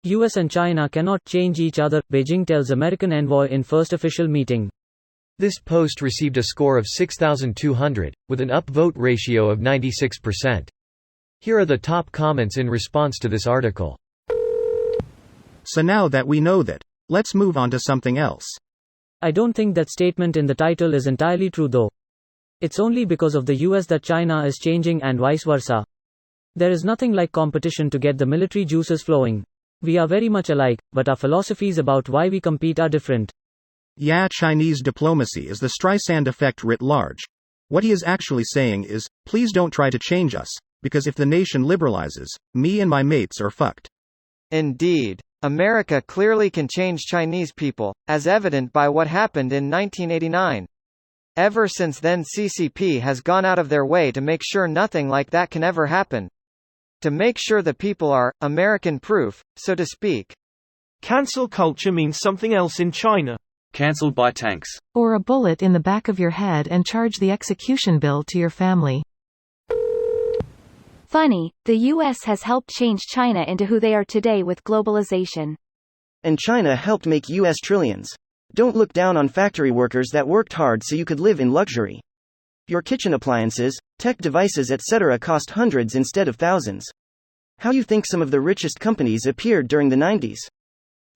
US and China cannot change each other, Beijing tells American envoy in first official meeting. This post received a score of 6,200, with an upvote ratio of 96%. Here are the top comments in response to this article. So now that we know that, let's move on to something else. I don't think that statement in the title is entirely true though. It's only because of the US that China is changing and vice versa. There is nothing like competition to get the military juices flowing. We are very much alike, but our philosophies about why we compete are different. Yeah, Chinese diplomacy is the Streisand effect writ large. What he is actually saying is, please don't try to change us, because if the nation liberalizes, me and my mates are fucked. Indeed. America clearly can change Chinese people, as evident by what happened in 1989. Ever since then CCP has gone out of their way to make sure nothing like that can ever happen. To make sure the people are American-proof, so to speak. Cancel culture means something else in China. Cancelled by tanks. Or a bullet in the back of your head and charge the execution bill to your family. Funny, the US has helped change China into who they are today with globalization. And China helped make US trillions. Don't look down on factory workers that worked hard so you could live in luxury. Your kitchen appliances, tech devices etc. cost hundreds instead of thousands. How you think some of the richest companies appeared during the 90s?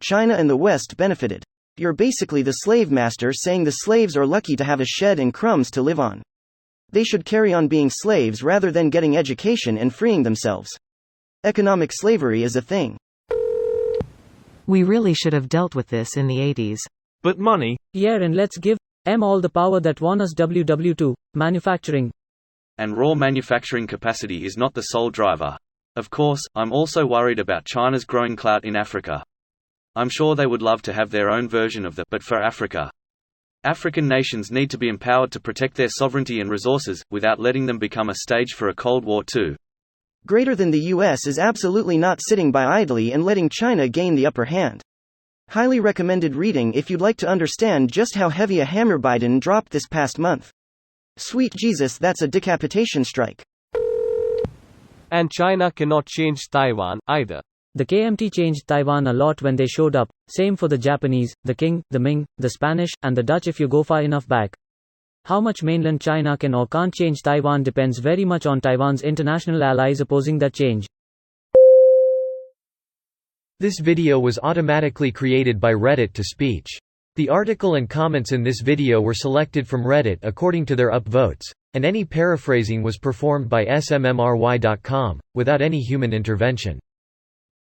China and the West benefited. You're basically the slave master saying the slaves are lucky to have a shed and crumbs to live on. They should carry on being slaves rather than getting education and freeing themselves. Economic slavery is a thing. We really should have dealt with this in the 80s. But money. Yeah, and let's give them all the power that won us WW2, manufacturing. And raw manufacturing capacity is not the sole driver. Of course, I'm also worried about China's growing clout in Africa. I'm sure they would love to have their own version of the but for Africa. African nations need to be empowered to protect their sovereignty and resources, without letting them become a stage for a Cold War too. Greater than the US is absolutely not sitting by idly and letting China gain the upper hand. Highly recommended reading if you'd like to understand just how heavy a hammer Biden dropped this past month. Sweet Jesus, that's a decapitation strike. And China cannot change Taiwan, either. The KMT changed Taiwan a lot when they showed up, same for the Japanese, the Qing, the Ming, the Spanish, and the Dutch if you go far enough back. How much mainland China can or can't change Taiwan depends very much on Taiwan's international allies opposing that change. This video was automatically created by Reddit to speech. The article and comments in this video were selected from Reddit according to their upvotes, and any paraphrasing was performed by smmry.com, without any human intervention.